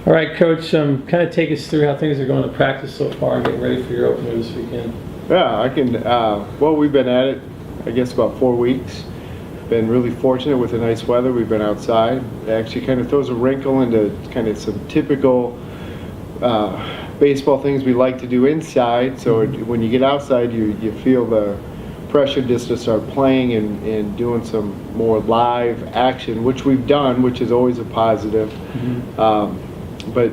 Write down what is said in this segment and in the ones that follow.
All right, Coach, kind of take us through how things are going to practice so far and getting ready for your opener this weekend. Yeah, I can. Well, we've been at it, I guess, about 4 weeks. Been really fortunate with the nice weather. We've been outside. It actually kind of throws a wrinkle into kind of some typical baseball things we like to do inside. So when you get outside, you feel the pressure just to start playing and doing some more live action, which we've done, which is always a positive. But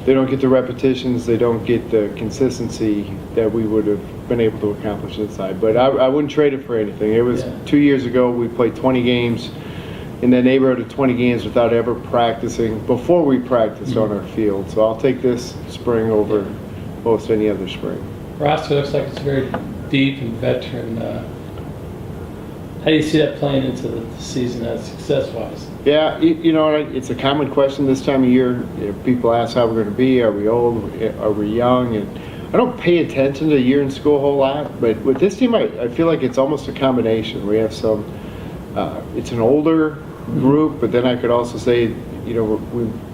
they don't get the repetitions, they don't get the consistency that we would have been able to accomplish inside. But I wouldn't trade it for anything. It was 2 years ago, we played 20 games in the neighborhood of 20 games without ever practicing before we practiced on our field. So I'll take this spring over most any other spring. Roster looks like it's very deep and veteran. How do you see that playing into the season success-wise? Yeah, you know, it's a common question this time of year. People ask how we're going to be. Are we old? Are we young? And I don't pay attention to a year in school a whole lot, but with this team, I feel like it's almost a combination. We have some, it's an older group, but then I could also say, you know,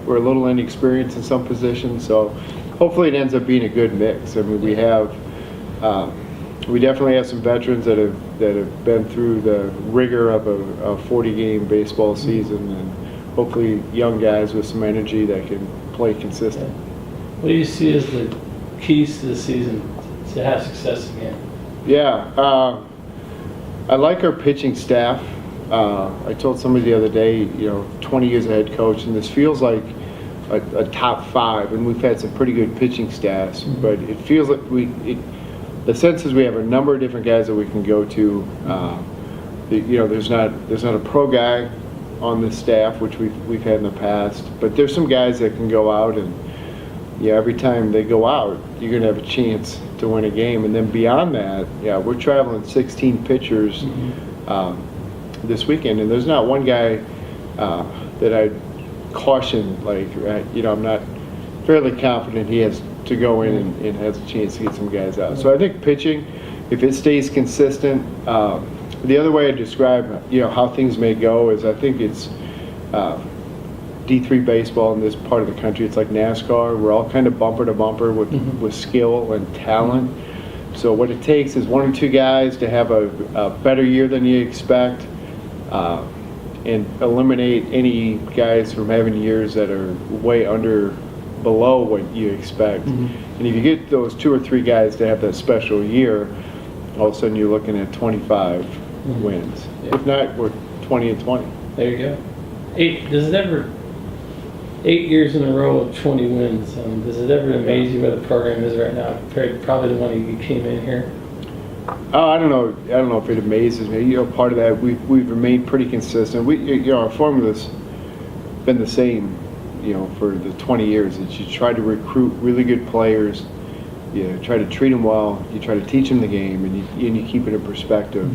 we're a little inexperienced in some positions, so hopefully it ends up being a good mix. I mean, we definitely have some veterans that have been through the rigor of a 40-game baseball season, and hopefully young guys with some energy that can play consistent. What do you see as the keys to the season to have success again? Yeah, I like our pitching staff. I told somebody the other day, you know, 20 years of head coach, and this feels like a top 5, and we've had some pretty good pitching staffs, but it feels like the sense is we have a number of different guys that we can go to. You know, there's not a pro guy on the staff, which we've had in the past, but there's some guys that can go out and, yeah, every time they go out, you're going to have a chance to win a game. And then beyond that, yeah, we're traveling 16 pitchers this weekend, and there's not one guy that I'd caution, like, you know, I'm not fairly confident he has to go in and has a chance to get some guys out. So I think pitching, if it stays consistent, the other way I describe, you know, how things may go is I think it's D3 baseball in this part of the country. It's like NASCAR. We're all kind of bumper to bumper with skill and talent. So what it takes is 1 or 2 guys to have a better year than you expect, and eliminate any guys from having years that are way below what you expect. And if you get those 2 or 3 guys to have that special year, all of a sudden you're looking at 25 wins. If not, we're 20 and 20. There you go. 8 years in a row of 20 wins. Does it ever amaze you where the program is right now compared to probably the one you came in here? Oh, I don't know if it amazes me. You know, part of that we've remained pretty consistent. You know, our formula's been the same, you know, for the 20 years. That you try to recruit really good players, you try to treat them well, you try to teach them the game, and you keep it in perspective.